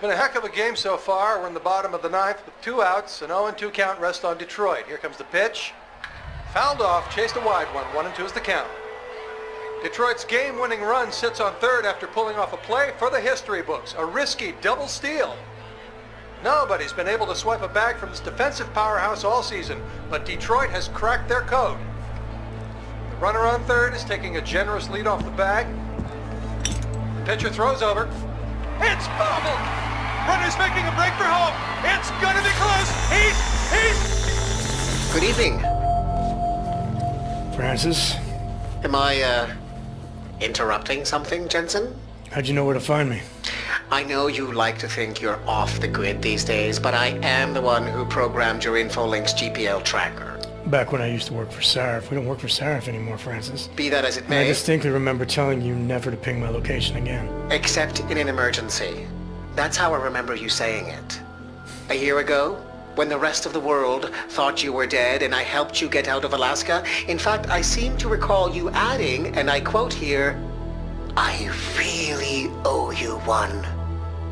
Been a heck of a game so far. We're in the bottom of the ninth with 2 outs, an 0-2 count rest on Detroit. Here comes the pitch. Fouled off, chased a wide one. 1-2 is the count. Detroit's game-winning run sits on third after pulling off a play for the history books. A risky double steal. Nobody's been able to swipe a bag from this defensive powerhouse all season, but Detroit has cracked their code. The runner on third is taking a generous lead off the bag. The pitcher throws over. It's bobbled! Runner's making a break for home. It's gonna be close. He's... Good evening. Francis? Am I, interrupting something, Jensen? How'd you know where to find me? I know you like to think you're off the grid these days, but I am the one who programmed your InfoLink's GPL tracker. Back when I used to work for Sarif. We don't work for Sarif anymore, Francis. Be that as it And may... I distinctly remember telling you never to ping my location again. Except in an emergency. That's how I remember you saying it. A year ago, when the rest of the world thought you were dead and I helped you get out of Alaska, in fact, I seem to recall you adding, and I quote here, "I really owe you one,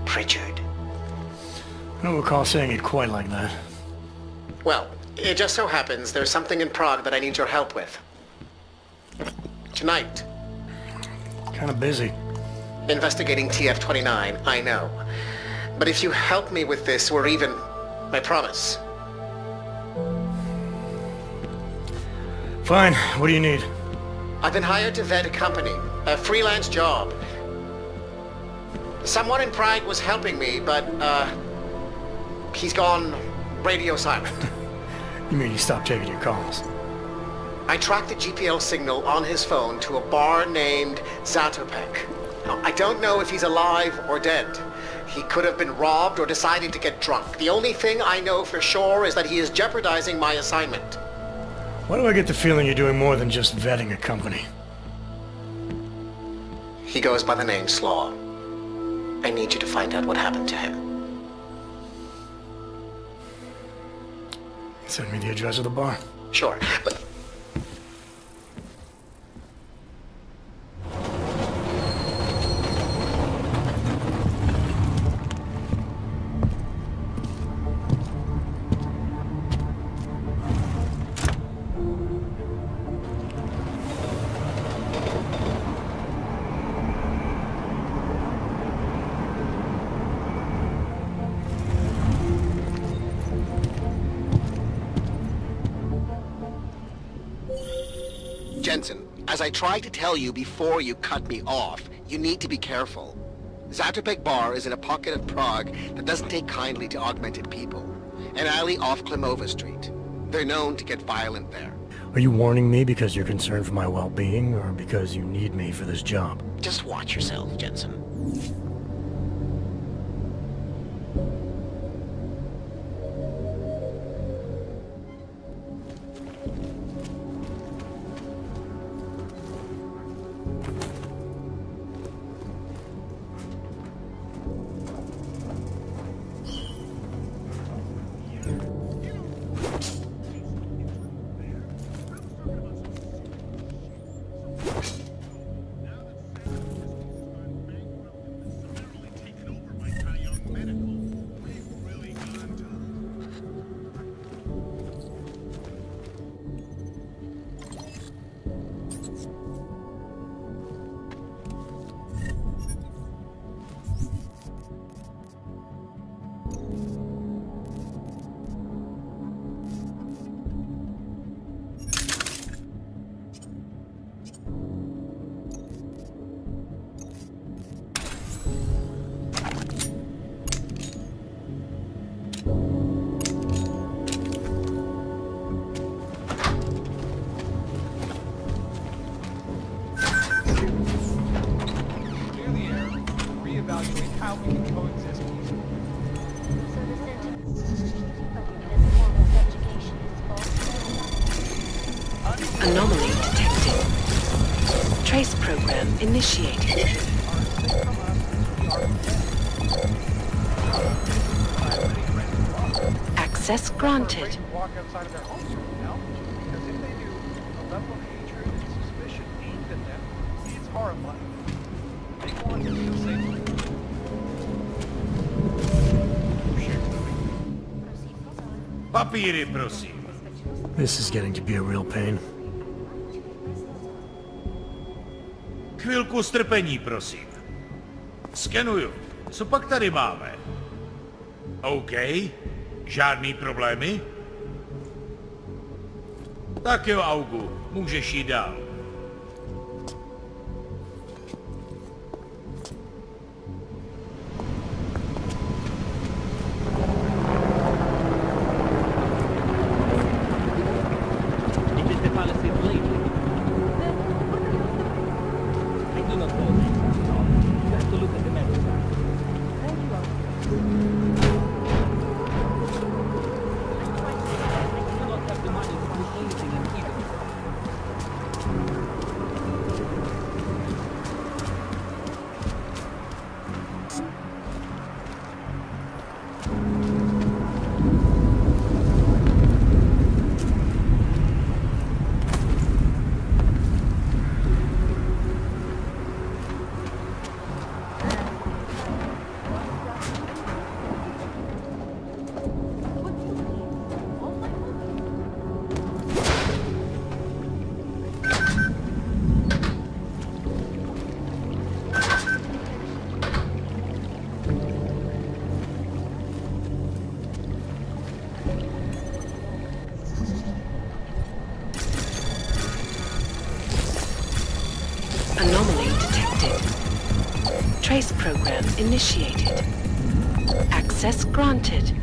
Pritchard." I don't recall saying it quite like that. Well, it just so happens there's something in Prague that I need your help with. Tonight. Kind of busy. Investigating TF-29, I know. But if you help me with this, we're even. I promise. Fine. What do you need? I've been hired to vet a company. A freelance job. Someone in Prague was helping me, but, he's gone radio silent. You mean he stopped taking your calls? I tracked the GPL signal on his phone to a bar named Zatopek. Now, I don't know if he's alive or dead. He could have been robbed or decided to get drunk. The only thing I know for sure is that he is jeopardizing my assignment. Why do I get the feeling you're doing more than just vetting a company? He goes by the name Slaw. I need you to find out what happened to him. Send me the address of the bar. Sure, but... Jensen, as I tried to tell you before you cut me off, you need to be careful. Zatopek Bar is in a pocket of Prague that doesn't take kindly to augmented people. An alley off Klimova Street. They're known to get violent there. Are you warning me because you're concerned for my well-being, or because you need me for this job? Just watch yourself, Jensen. Anomaly detected. Trace program initiated. Access granted. Walk outside of their homes right now, because if they do, the level of hatred and suspicion aimed at them is horrifying. They want to feel safe. Papíry, prosím. This is getting to be a real pain. Chvilku strpení, prosím. Skenuju. Co pak tady máme? OK. Žádný problémy? Tak jo, Augu. Můžeš jít dál. Anomaly detected. Trace program initiated. Access granted.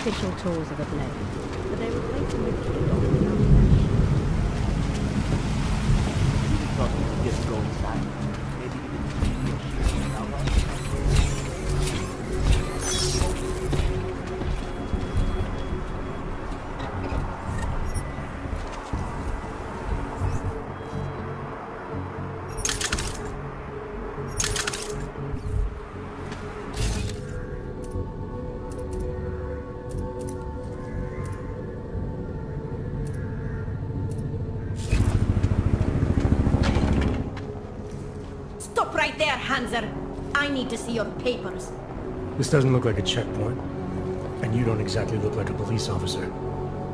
Official tours of the place, but they replace them with Just go inside. Maybe you can see your Stop right there, Hanser! I need to see your papers. This doesn't look like a checkpoint. And you don't exactly look like a police officer.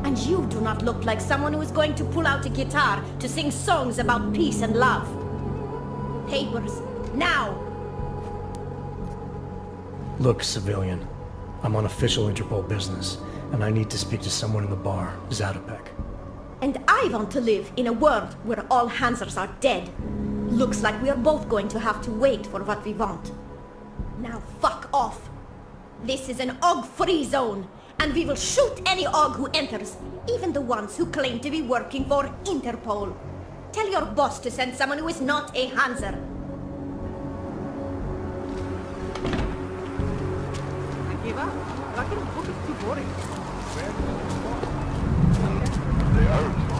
And you do not look like someone who is going to pull out a guitar to sing songs about peace and love. Papers, now! Look, civilian. I'm on official Interpol business, and I need to speak to someone in the bar, Zatopek. And I want to live in a world where all Hansers are dead. Looks like we are both going to have to wait for what we want. Now fuck off. This is an OG-free zone, and we will shoot any OG who enters, even the ones who claim to be working for Interpol. Tell your boss to send someone who is not a Hanser. I gave up. I can book it too boring. They are.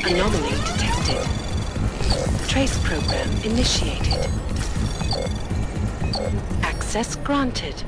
Anomaly detected. Trace program initiated. Access granted.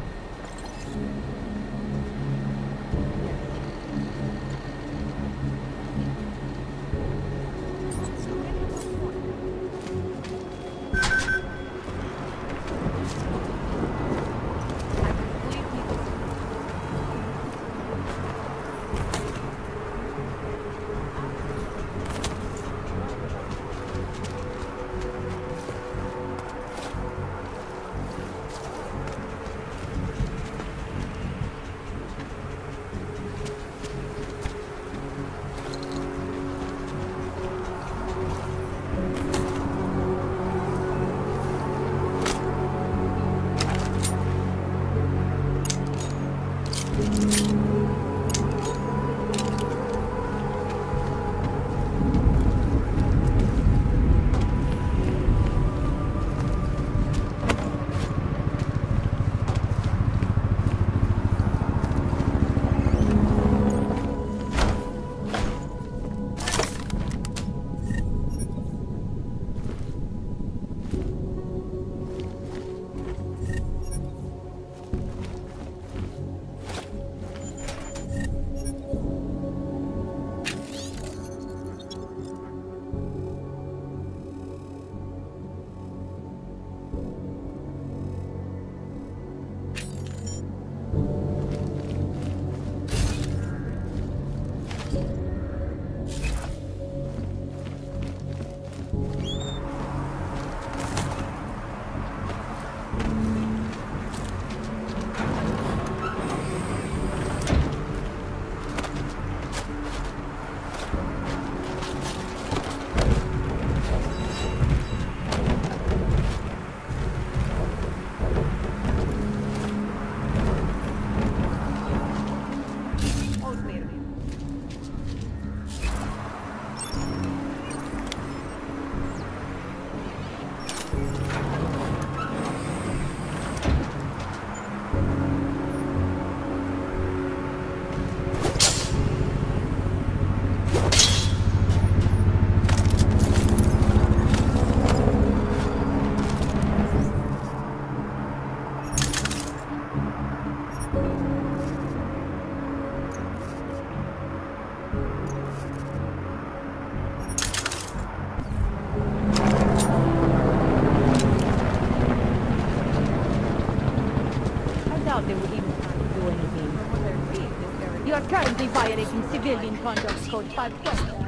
You are currently violating Civilian Conduct Code 512.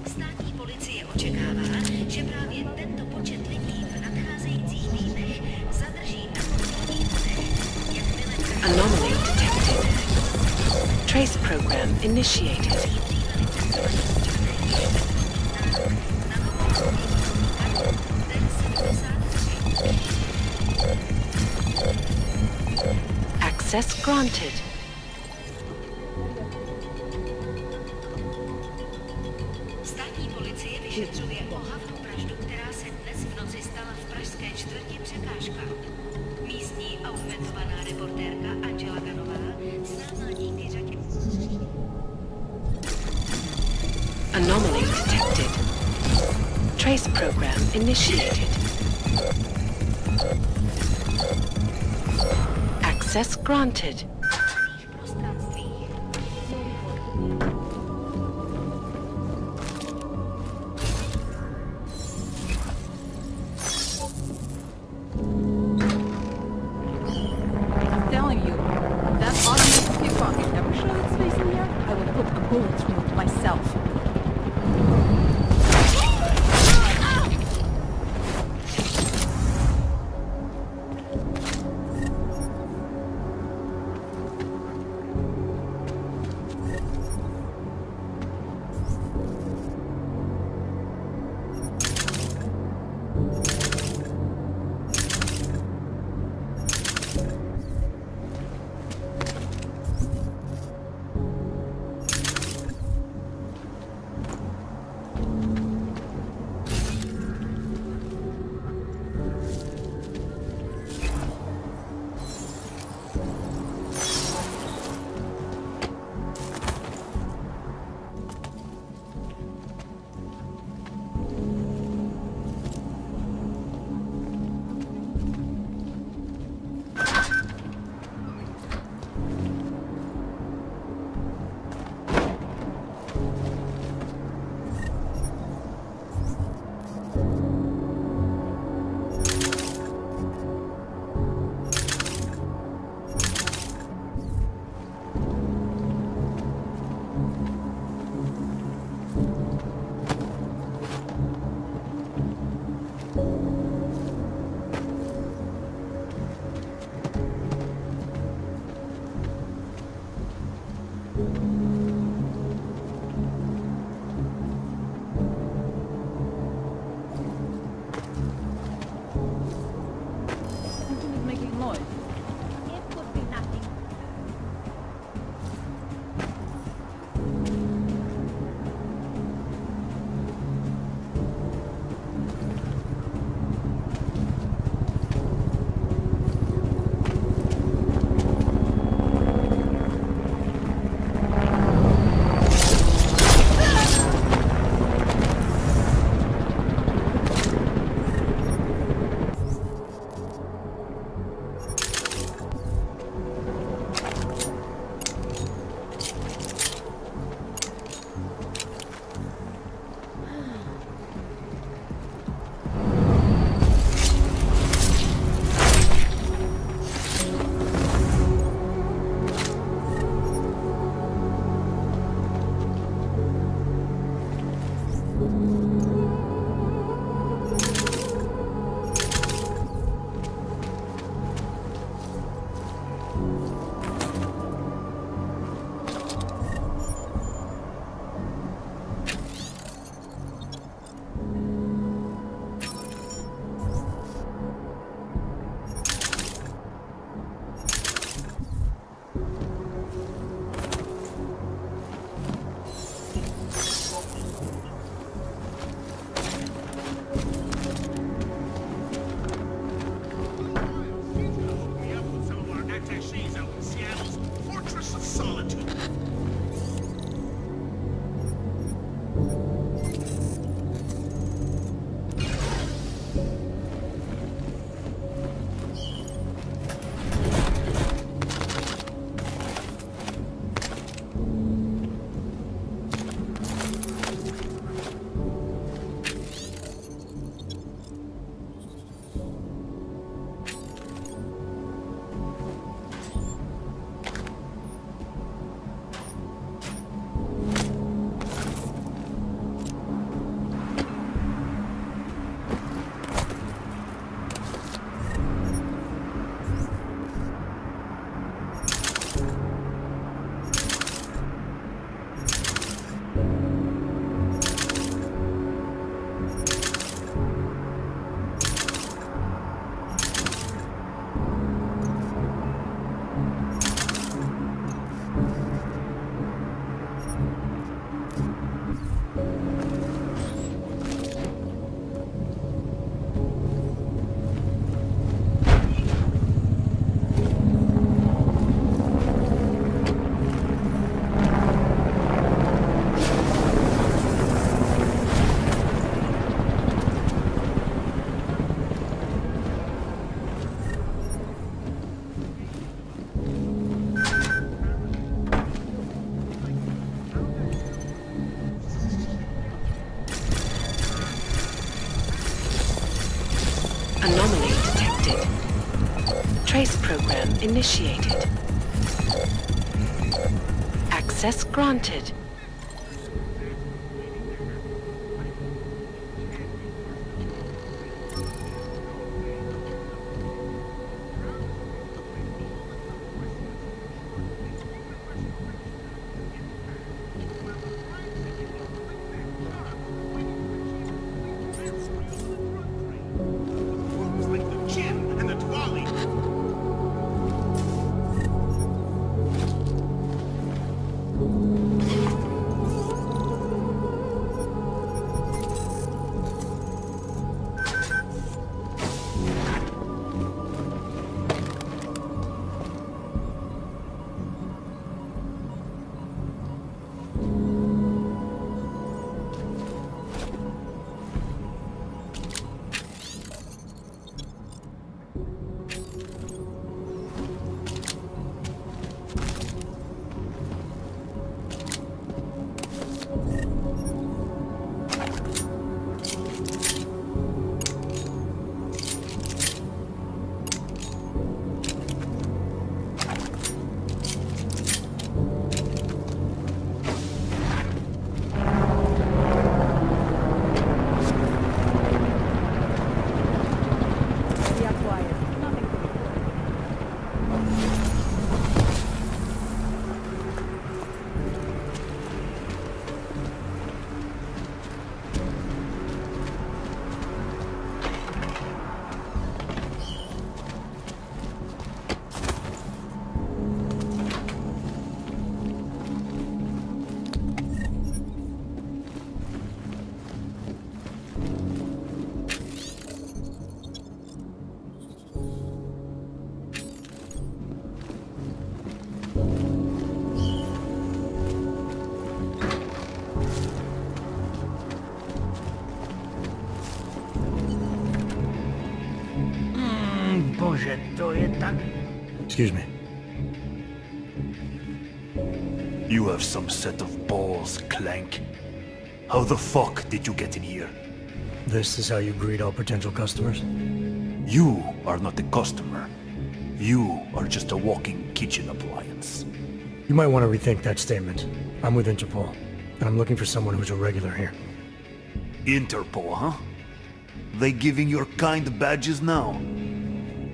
Státní policie očekává, že právě tento počet lidí v nadcházejících týdnech zadrží na kontrolních bodech, jakmile... Anomaly detected. Trace program initiated. Access granted. Státní policie vyšetřuje ohavnou vraždu, která se dnes v noci stala v pražské čtvrti Překážka. Místní augmentovaná reportérka Angela Ganová, známá díky řadě... Anomaly detected. Trace program initiated. Access granted. I'm telling you, that automated pickpocket ever showed its face in here, I would put a bullet through it myself. Something is making noise. It could be nothing. Anomaly detected. Trace program initiated. Access granted. Excuse me. You have some set of balls, Clank. How the fuck did you get in here? This is how you greet all potential customers? You are not a customer. You are just a walking kitchen appliance. You might want to rethink that statement. I'm with Interpol, and I'm looking for someone who's a regular here. Interpol, huh? They giving your kind badges now?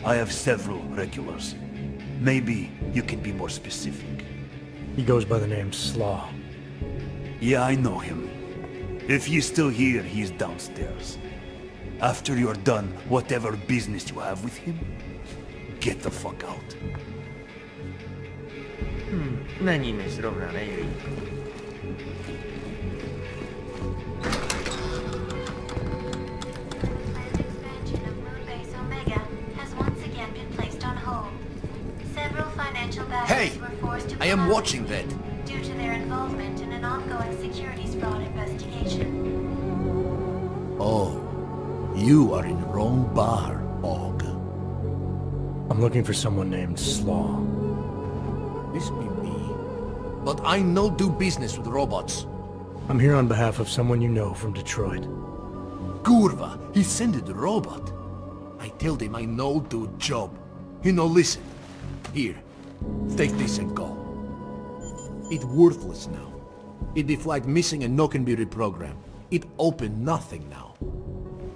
I have several regulars. Maybe you can be more specific. He goes by the name Slaw. Yeah, I know him. If he's still here, he's downstairs. After you're done, whatever business you have with him, get the fuck out. Na nim jest zrovna nejlíp. Hey! I am watching that. Due to their involvement in an ongoing securities fraud investigation. Oh, you are in the wrong bar, Og. I'm looking for someone named Slaw. This be me. But I no do business with robots. I'm here on behalf of someone you know from Detroit. Kurva, he sent the robot. I told him I no do job. He no listen. Here, take this and go. It worthless now. It be flight missing and no can be reprogrammed. It open nothing now.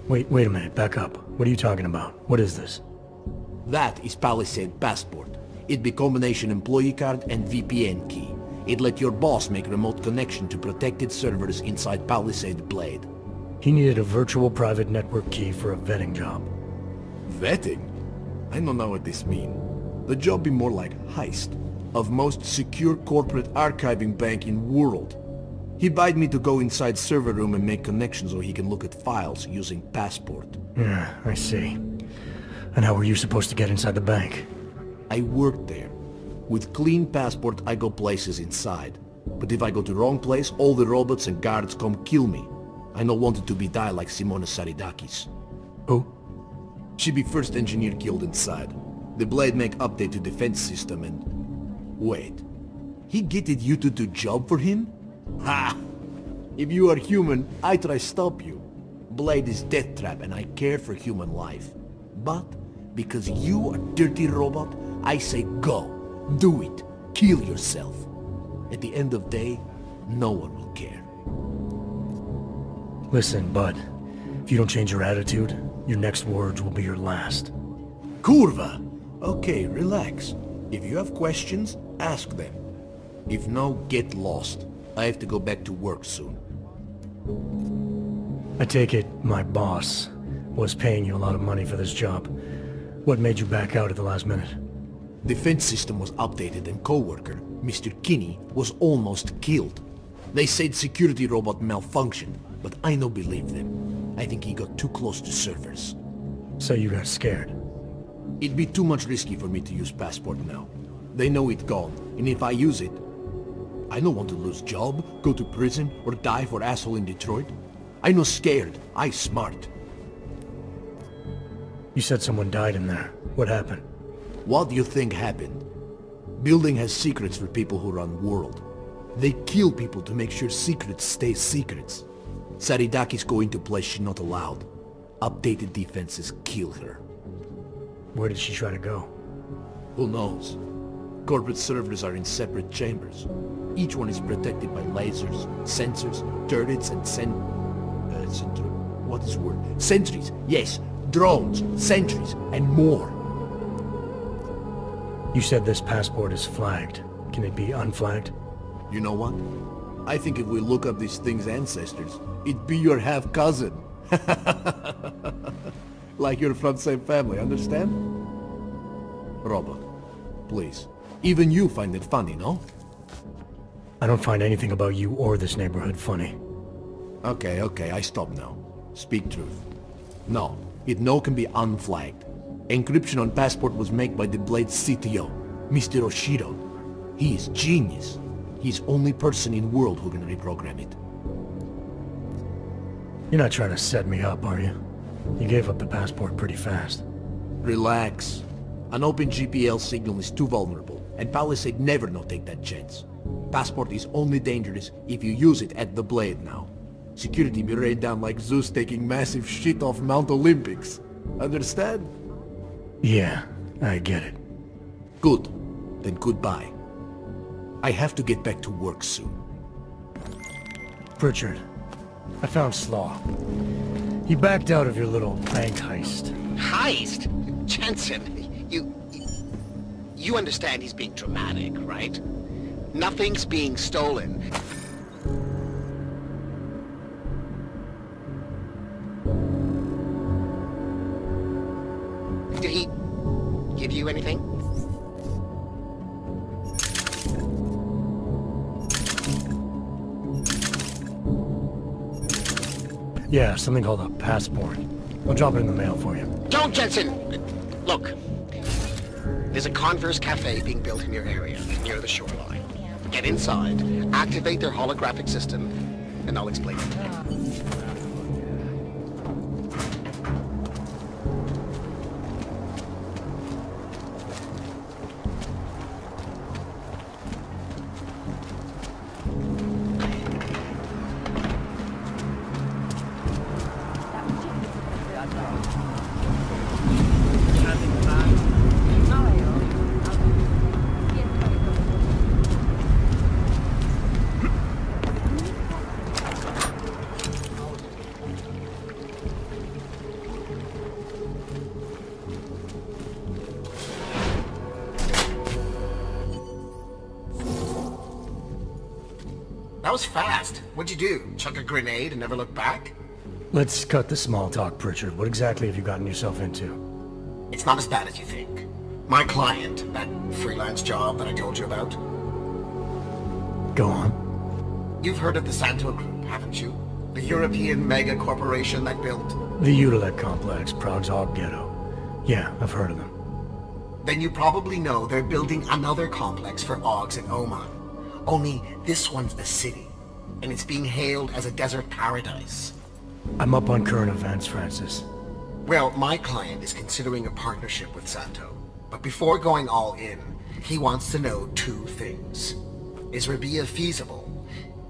Wait a minute, back up. What are you talking about? What is this? That is Palisade Passport. It be combination employee card and VPN key. It let your boss make remote connection to protected servers inside Palisade Blade. He needed a virtual private network key for a vetting job. Vetting? I don't know what this mean. The job be more like heist of most secure corporate archiving bank in world. He bade me to go inside server room and make connections so he can look at files using Passport. Yeah, I see. And how were you supposed to get inside the bank? I worked there. With clean Passport I go places inside. But if I go to wrong place, all the robots and guards come kill me. I no wanted to be die like Simona Saridakis. Who? She be first engineer killed inside. The Blade make update to defense system and... Wait. He getted you to do job for him? Ha! If you are human, I try stop you. Blade is death trap and I care for human life. But, because you are dirty robot, I say go. Do it. Kill yourself. At the end of day, no one will care. Listen, bud. If you don't change your attitude, your next words will be your last. Kurva! Okay, relax. If you have questions, ask them. If no, get lost. I have to go back to work soon. I take it my boss was paying you a lot of money for this job. What made you back out at the last minute? Defense system was updated and co-worker, Mr. Kinney, was almost killed. They said security robot malfunctioned, but I no believe them. I think he got too close to servers. So you got scared? It'd be too much risky for me to use Passport now. They know it's gone, and if I use it, I don't want to lose job, go to prison, or die for asshole in Detroit. I no scared, I smart. You said someone died in there. What happened? What do you think happened? Building has secrets for people who run world. They kill people to make sure secrets stay secrets. Saridakis go into place she's not allowed. Updated defenses kill her. Where did she try to go? Who knows? Corporate servers are in separate chambers. Each one is protected by lasers, sensors, turrets, and what is the word? Sentries, yes. Drones, sentries, and more. You said this passport is flagged. Can it be unflagged? You know what? I think if we look up this thing's ancestors, it'd be your half-cousin. Like you're from the same family, understand? Robot, please. Even you find it funny, no? I don't find anything about you or this neighborhood funny. Okay, I stop now. Speak truth. No, it no can be unflagged. Encryption on Passport was made by the Blade's CTO, Mr. Oshido. He is genius. He's only person in world who can reprogram it. You're not trying to set me up, are you? You gave up the passport pretty fast. Relax. An open GPL signal is too vulnerable, and Palisade never no take that chance. Passport is only dangerous if you use it at the Blade now. Security be rained down like Zeus taking massive shit off Mount Olympics. Understand? Yeah, I get it. Good. Then goodbye. I have to get back to work soon. Pritchard, I found Slaw. He backed out of your little bank heist. Heist? Jensen, you understand he's being dramatic, right? Nothing's being stolen. Did he give you anything? Yeah, something called a passport. I'll drop it in the mail for you. Don't, Jensen! Look, there's a Converse cafe being built in your area, near the shoreline. Get inside, activate their holographic system, and I'll explain it. That was fast. What'd you do? Chuck a grenade and never look back? Let's cut the small talk, Pritchard. What exactly have you gotten yourself into? It's not as bad as you think. My client, that freelance job that I told you about. Go on. You've heard of the Santo Group, haven't you? The European mega corporation that built... The Utilet complex, Prague's Hog Ghetto. Yeah, I've heard of them. Then you probably know they're building another complex for Augs in Oman. Only this one's a city, and it's being hailed as a desert paradise. I'm up on current events, Francis. Well, my client is considering a partnership with Santo. But before going all in, he wants to know two things. Is Rabia feasible?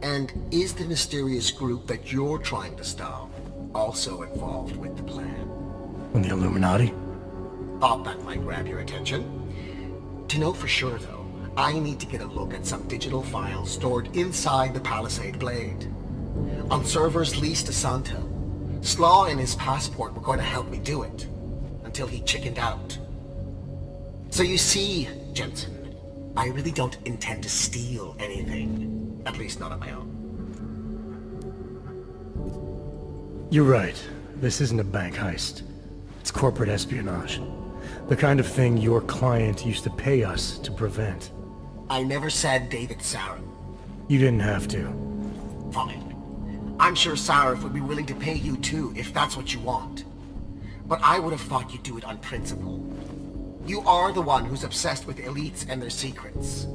And is the mysterious group that you're trying to stop also involved with the plan? And the Illuminati? Thought that might grab your attention. To know for sure, though, I need to get a look at some digital files stored inside the Palisade Blade. On servers leased to Santo. Slaw and his passport were going to help me do it. Until he chickened out. So you see, Jensen, I really don't intend to steal anything. At least not on my own. You're right. This isn't a bank heist. It's corporate espionage. The kind of thing your client used to pay us to prevent. I never said David Sarif. You didn't have to. Fine. I'm sure Sarif would be willing to pay you too, if that's what you want. But I would have thought you'd do it on principle. You are the one who's obsessed with elites and their secrets.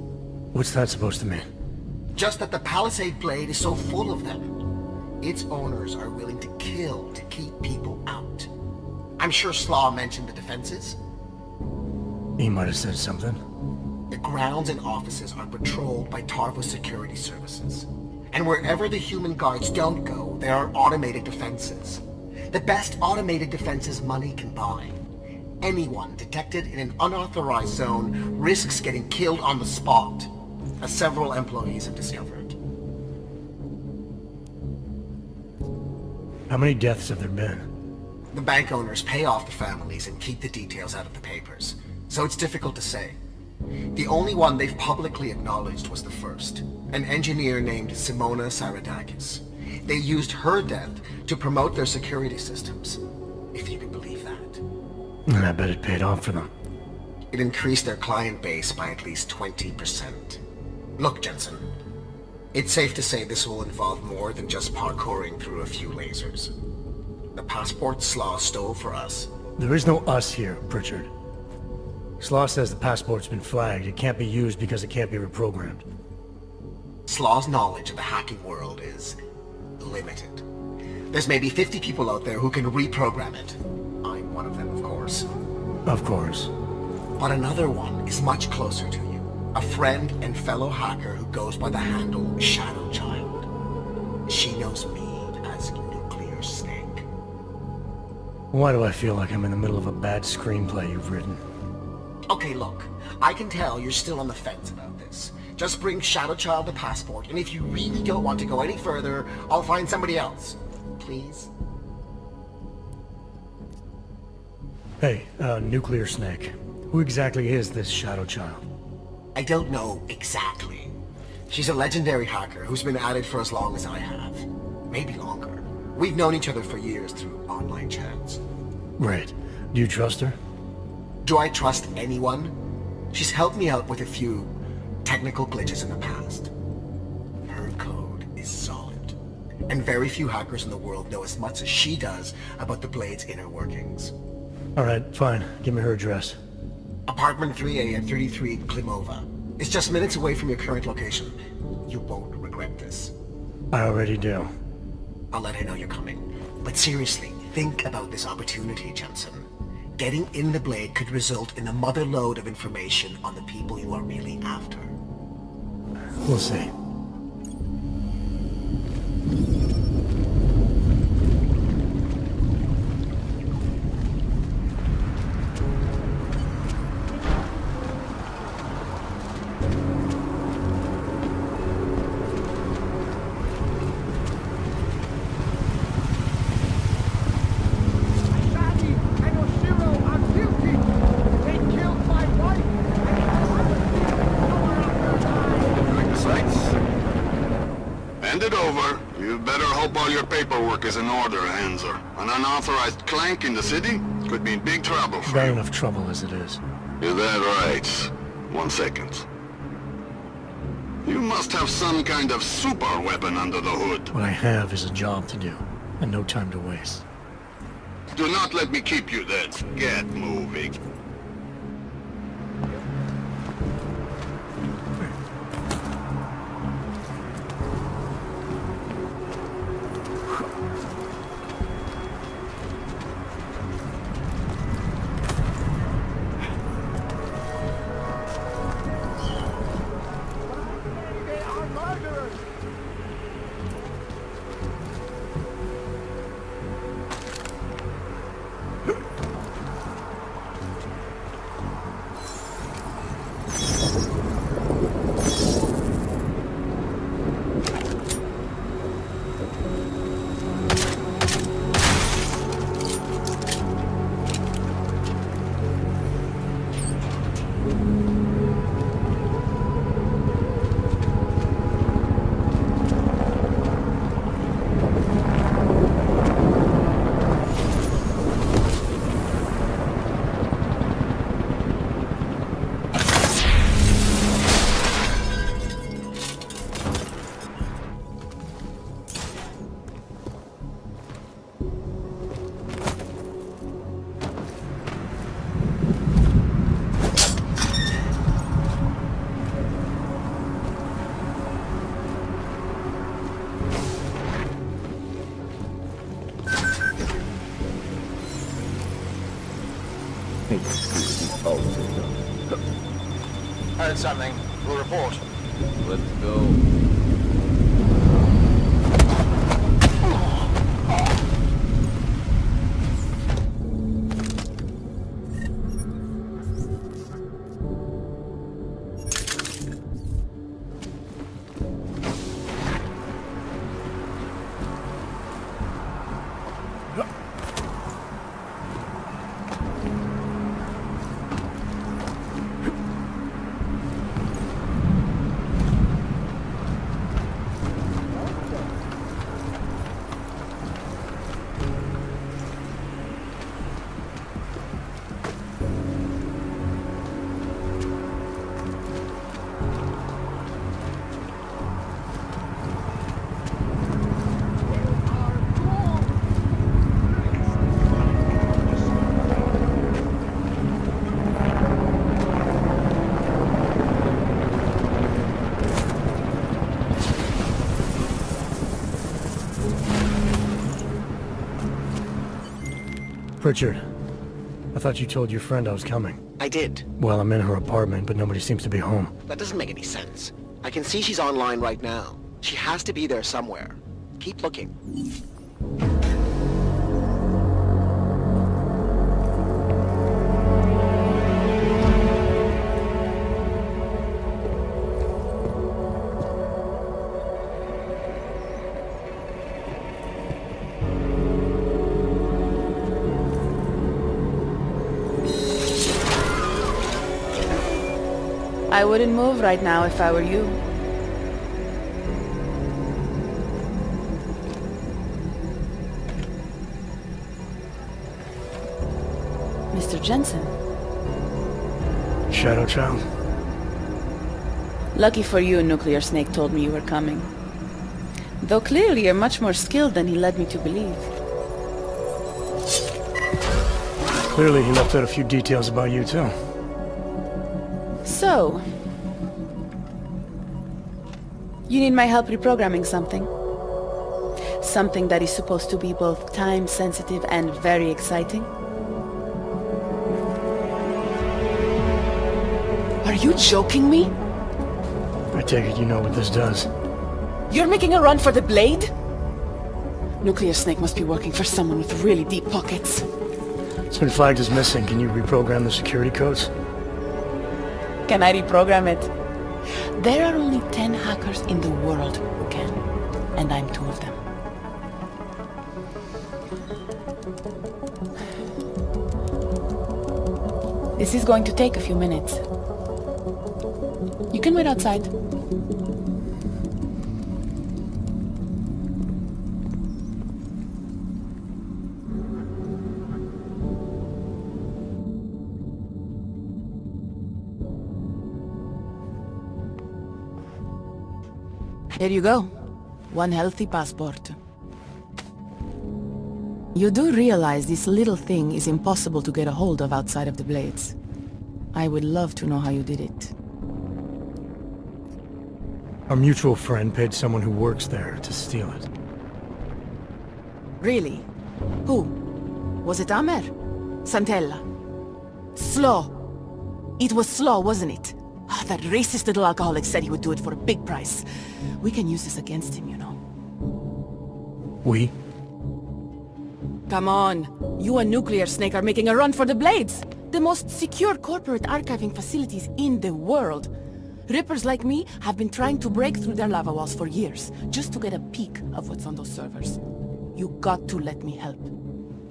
What's that supposed to mean? Just that the Palisade Blade is so full of them. Its owners are willing to kill to keep people out. I'm sure Slaw mentioned the defenses. He might have said something. The grounds and offices are patrolled by Tarvo security services. And wherever the human guards don't go, there are automated defenses. The best automated defenses money can buy. Anyone detected in an unauthorized zone risks getting killed on the spot, as several employees have discovered. How many deaths have there been? The bank owners pay off the families and keep the details out of the papers, so it's difficult to say. The only one they've publicly acknowledged was the first, an engineer named Simona Saradakis. They used her death to promote their security systems, if you can believe that. And I bet it paid off for them. It increased their client base by at least 20%. Look, Jensen, it's safe to say this will involve more than just parkouring through a few lasers. The passport Slaw stole for us. There is no us here, Pritchard. Slaw says the passport's been flagged. It can't be used because it can't be reprogrammed. Slaw's knowledge of the hacking world is limited. There's maybe 50 people out there who can reprogram it. I'm one of them, of course. Of course. But another one is much closer to you. A friend and fellow hacker who goes by the handle Shadow Child. She knows me as Nuclear Snake. Why do I feel like I'm in the middle of a bad screenplay you've written? Okay, look. I can tell you're still on the fence about this. Just bring Shadow Child the passport, and if you really don't want to go any further, I'll find somebody else. Please? Hey, Nuclear Snake. Who exactly is this Shadow Child? I don't know exactly. She's a legendary hacker who's been at it for as long as I have. Maybe longer. We've known each other for years through online chats. Right. Do you trust her? Do I trust anyone? She's helped me out with a few technical glitches in the past. Her code is solid. And very few hackers in the world know as much as she does about the Blade's inner workings. Alright, fine. Give me her address. Apartment 3A at 33 Klimova. It's just minutes away from your current location. You won't regret this. I already do. I'll let her know you're coming. But seriously, think about this opportunity, Jensen. Getting in the Blade could result in a mother lode of information on the people you are really after. We'll see. Is in order, Hanser. An unauthorized clank in the city could be in big trouble for Got you. enough trouble as it is. Is that right? 1 second. You must have some kind of super weapon under the hood. What I have is a job to do, and no time to waste. Do not let me keep you then. Get moving. Heard something. We'll report. Let's go. Pritchard, I thought you told your friend I was coming. I did. Well, I'm in her apartment, but nobody seems to be home. That doesn't make any sense. I can see she's online right now. She has to be there somewhere. Keep looking. I wouldn't move right now if I were you. Mr. Jensen. Shadow Child? Lucky for you, Nuclear Snake told me you were coming. Though clearly you're much more skilled than he led me to believe. Clearly he left out a few details about you too. So... you need my help reprogramming something? Something that is supposed to be both time-sensitive and very exciting? Are you joking me? I take it you know what this does. You're making a run for the blade? Nuclear Snake must be working for someone with really deep pockets. It's been flagged as missing. Can you reprogram the security codes? Can I reprogram it? There are only 10 hackers in the world who can, and I'm 2 of them. This is going to take a few minutes. You can wait outside. Here you go. 1 healthy passport. You do realize this little thing is impossible to get a hold of outside of the Blades. I would love to know how you did it. Our mutual friend paid someone who works there to steal it. Really? Who? Was it Amer? Santella? Slow. It was Slow, wasn't it? That racist little alcoholic said he would do it for a big price. We can use this against him, you know. We? Come on. You and Nuclear Snake are making a run for the Blades. The most secure corporate archiving facilities in the world. Rippers like me have been trying to break through their lava walls for years, just to get a peek of what's on those servers. You got to let me help.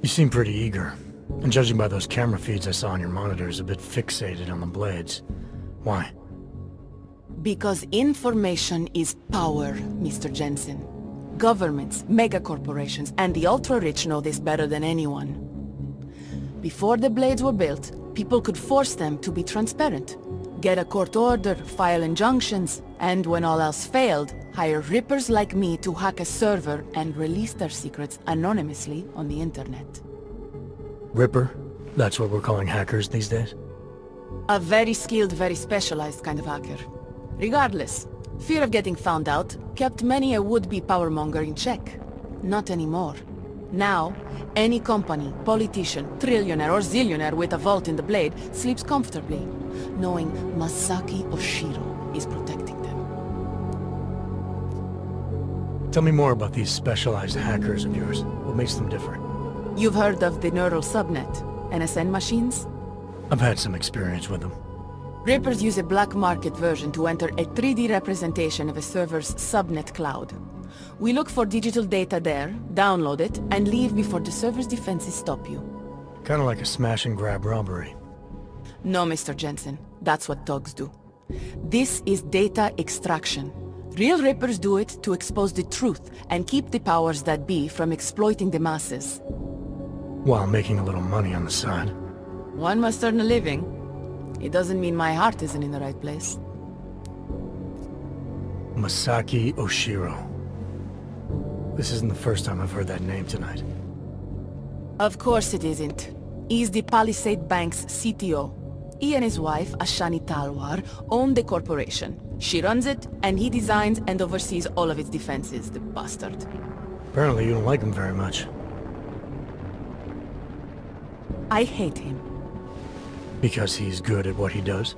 You seem pretty eager. And judging by those camera feeds I saw on your monitors, a bit fixated on the Blades. Why? Because information is power, Mr. Jensen. Governments, megacorporations, and the ultra-rich know this better than anyone. Before the Blades were built, people could force them to be transparent. Get a court order, file injunctions, and when all else failed, hire rippers like me to hack a server and release their secrets anonymously on the internet. Ripper? That's what we're calling hackers these days? A very skilled, very specialized kind of hacker. Regardless, fear of getting found out kept many a would-be powermonger in check. Not anymore. Now, any company, politician, trillionaire or zillionaire with a vault in the Blade sleeps comfortably, knowing Masaki Oshiro is protecting them. Tell me more about these specialized hackers of yours. What makes them different? You've heard of the neural subnet, NSN machines? I've had some experience with them. Rippers use a black market version to enter a 3D representation of a server's subnet cloud. We look for digital data there, download it, and leave before the server's defenses stop you. Kinda like a smash and grab robbery. No, Mr. Jensen. That's what thugs do. This is data extraction. Real Rippers do it to expose the truth and keep the powers that be from exploiting the masses. While making a little money on the side. One must earn a living. It doesn't mean my heart isn't in the right place. Masaki Oshiro. This isn't the first time I've heard that name tonight. Of course it isn't. He's the Palisade Bank's CTO. He and his wife, Ashani Talwar, own the corporation. She runs it, and he designs and oversees all of its defenses, the bastard. Apparently you don't like him very much. I hate him. Because he's good at what he does?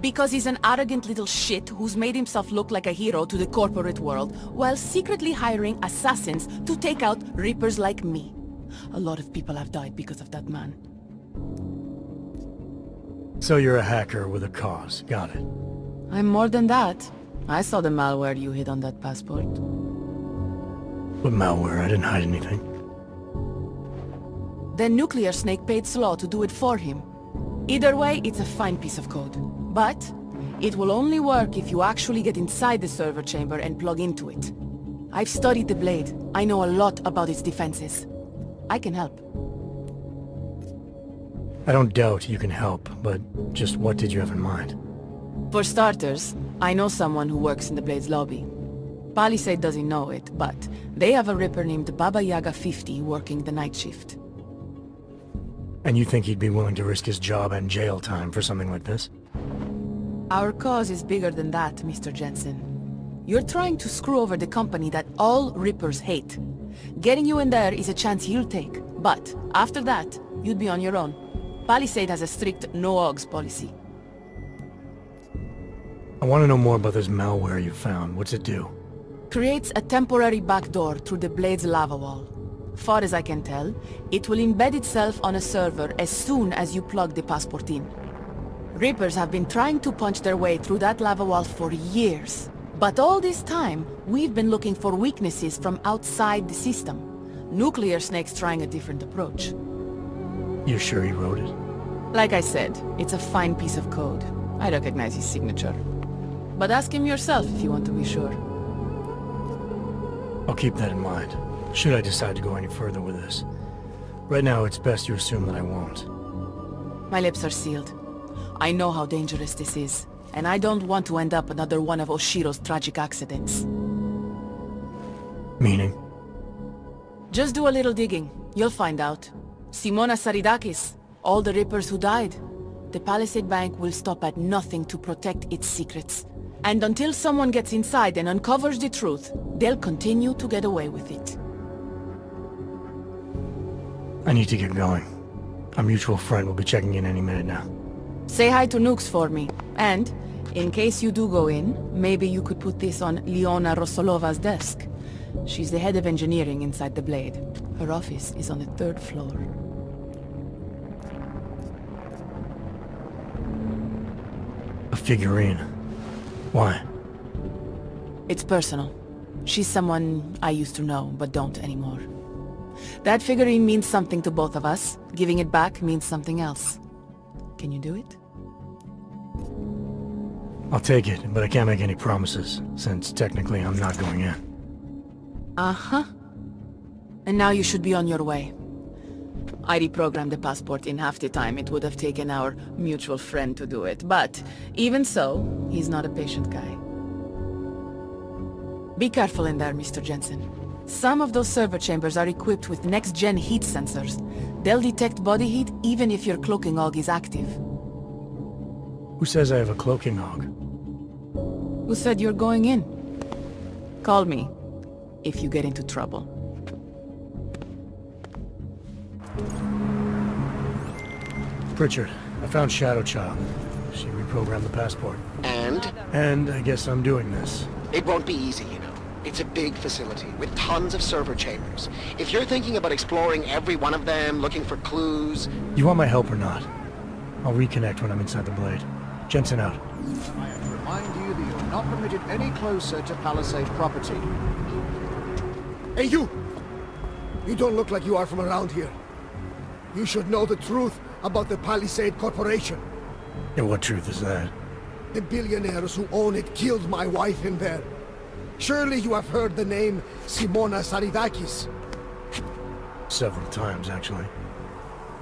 Because he's an arrogant little shit who's made himself look like a hero to the corporate world, while secretly hiring assassins to take out Reapers like me. A lot of people have died because of that man. So you're a hacker with a cause. Got it. I'm more than that. I saw the malware you hid on that passport. What malware? I didn't hide anything. Then Nuclear Snake paid Slaw to do it for him. Either way, it's a fine piece of code. But it will only work if you actually get inside the server chamber and plug into it. I've studied the Blade. I know a lot about its defenses. I can help. I don't doubt you can help, but just what did you have in mind? For starters, I know someone who works in the Blade's lobby. Palisade doesn't know it, but they have a Ripper named Baba Yaga 50 working the night shift. And you think he'd be willing to risk his job and jail time for something like this? Our cause is bigger than that, Mr. Jensen. You're trying to screw over the company that all Rippers hate. Getting you in there is a chance he'll take, but after that, you'd be on your own. Palisade has a strict no-ogs policy. I want to know more about this malware you found. What's it do? Creates a temporary backdoor through the Blade's lava wall. Far as I can tell, it will embed itself on a server as soon as you plug the passport in. Reapers have been trying to punch their way through that lava wall for years. But all this time, we've been looking for weaknesses from outside the system. Nuclear Snake's trying a different approach. You're sure he wrote it? Like I said, it's a fine piece of code. I recognize his signature. But ask him yourself if you want to be sure. I'll keep that in mind, should I decide to go any further with this. Right now, it's best you assume that I won't. My lips are sealed. I know how dangerous this is, and I don't want to end up another one of Oshiro's tragic accidents. Meaning? Just do a little digging. You'll find out. Simona Saridakis, all the Rippers who died. The Palisade Bank will stop at nothing to protect its secrets. And until someone gets inside and uncovers the truth, they'll continue to get away with it. I need to get going. Our mutual friend will be checking in any minute now. Say hi to Nukes for me. And, in case you do go in, maybe you could put this on Leona Rosolova's desk. She's the head of engineering inside the Blade. Her office is on the 3rd floor. A figurine. Why? It's personal. She's someone I used to know, but don't anymore. That figurine means something to both of us. Giving it back means something else. Can you do it? I'll take it, but I can't make any promises, since technically I'm not going in. Uh-huh. And now you should be on your way. I reprogrammed the passport in half the time it would have taken our mutual friend to do it, but even so, he's not a patient guy. Be careful in there, Mr. Jensen. Some of those server chambers are equipped with next-gen heat sensors. They'll detect body heat even if your cloaking og is active. Who says I have a cloaking og? Who said you're going in? Call me, if you get into trouble. Pritchard, I found Shadow Child. She reprogrammed the passport. And? And I guess I'm doing this. It won't be easy, you know. It's a big facility with tons of server chambers. If you're thinking about exploring every one of them, looking for clues... You want my help or not? I'll reconnect when I'm inside the Blade. Jensen out. I have to remind you that you're not permitted any closer to Palisade property. Hey, you! You don't look like you are from around here. You should know the truth about the Palisade Corporation. And what truth is that? The billionaires who own it killed my wife in there. Surely you have heard the name Simona Saridakis. Several times, actually.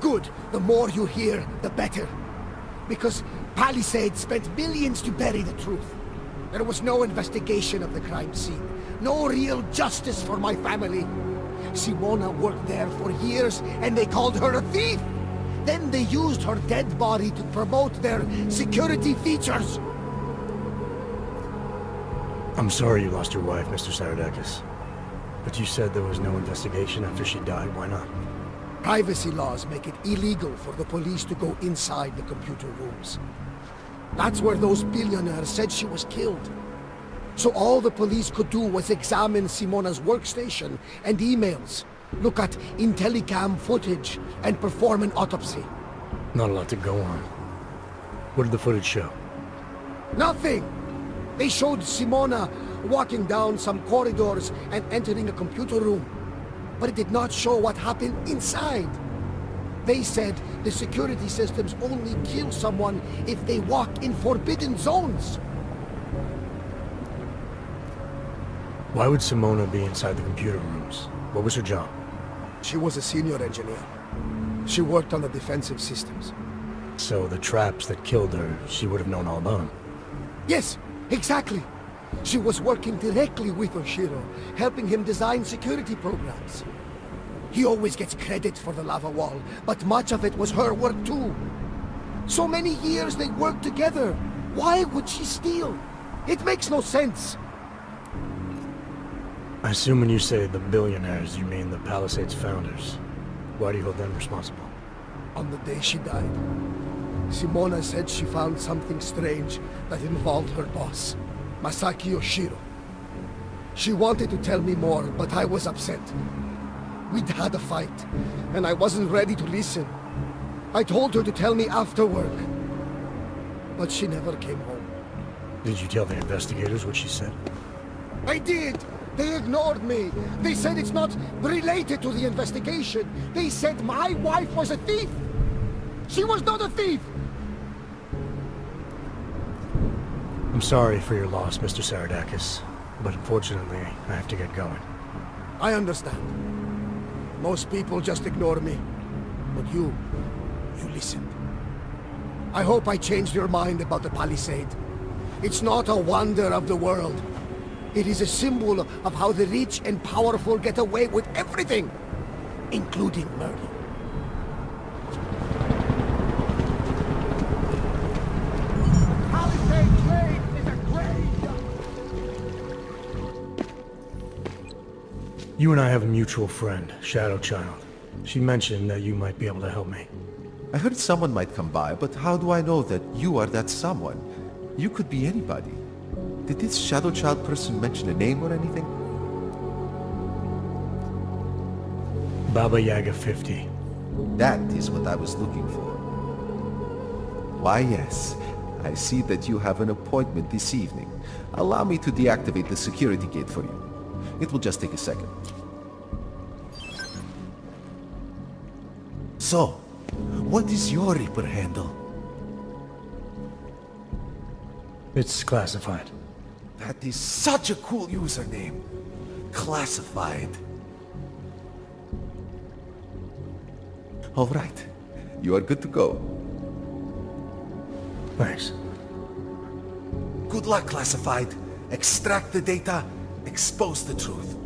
Good. The more you hear, the better. Because Palisade spent millions to bury the truth. There was no investigation of the crime scene. No real justice for my family. Simona worked there for years, and they called her a thief! Then they used her dead body to promote their security features! I'm sorry you lost your wife, Mr. Saridakis. But you said there was no investigation after she died. Why not? Privacy laws make it illegal for the police to go inside the computer rooms. That's where those billionaires said she was killed. So all the police could do was examine Simona's workstation and emails, look at Intellicam footage, and perform an autopsy. Not a lot to go on. What did the footage show? Nothing! They showed Simona walking down some corridors and entering a computer room. But it did not show what happened inside. They said the security systems only kill someone if they walk in forbidden zones. Why would Simona be inside the computer rooms? What was her job? She was a senior engineer. She worked on the defensive systems. So the traps that killed her, she would have known all about them? Yes, exactly. She was working directly with Oshiro, helping him design security programs. He always gets credit for the lava wall, but much of it was her work too. So many years they worked together. Why would she steal? It makes no sense. I assume when you say the billionaires, you mean the Palisades founders. Why do you hold them responsible? On the day she died, Simona said she found something strange that involved her boss, Masaki Oshiro. She wanted to tell me more, but I was upset. We'd had a fight, and I wasn't ready to listen. I told her to tell me after work, but she never came home. Did you tell the investigators what she said? I did! They ignored me. They said it's not related to the investigation. They said my wife was a thief. She was not a thief! I'm sorry for your loss, Mr. Saradakis, but unfortunately, I have to get going. I understand. Most people just ignore me. But you listened. I hope I changed your mind about the Palisade. It's not a wonder of the world. It is a symbol of how the rich and powerful get away with everything, including murder. Palisade Grave is a grave! You and I have a mutual friend, Shadow Child. She mentioned that you might be able to help me. I heard someone might come by, but how do I know that you are that someone? You could be anybody. Did this Shadow Child person mention a name or anything? Baba Yaga 50. That is what I was looking for. Why yes, I see that you have an appointment this evening. Allow me to deactivate the security gate for you. It will just take a second. So, what is your Reaper handle? It's classified. That is such a cool username. Classified. All right. You are good to go. Thanks. Good luck, Classified. Extract the data, expose the truth.